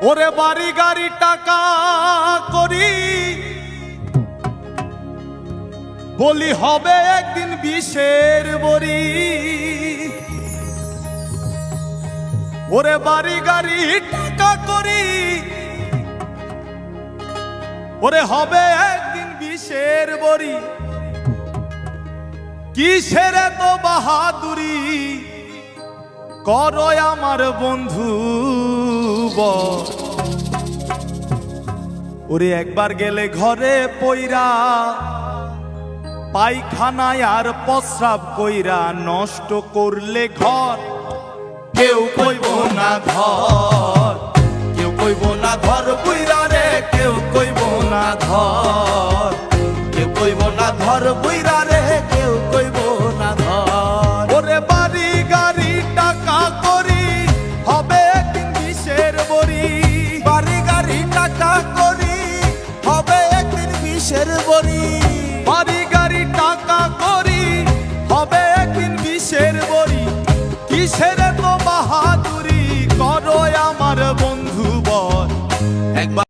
ওরে বাড়ি গাড়ি টাকা করি বলি হবে একদিন বিষের বড়ি। ওরে বাড়ি গাড়ি টাকা করি ওরে হবে একদিন বিষের বড়ি। কিসের এত বাহাদুরি করো আমার বন্ধু বল। ওরে একবার গেলে ঘরে পইরা পায়খানায় আর প্রস্রাব কইরা নষ্ট করলে ঘর কেউ কইব না ধর, কেউ কইব না ধর বুইরা রে, কেউ কইব না ধর, কেউ কইব না ধর বুইরা রে, কেউ কইব না ধর। ওরে বাড়ি গাড়ি টাকা করি হবে একদিন বিষের বড়ি। বাড়ি গাড়ি টাকা করি হবে একদিন বিষের বড়ি। বাড়ি গাড়ি টাকা করি হবে একদিন বিষের বড়ি। কিসের তো বাহাদুরি করো আমার বন্ধু বল। একবার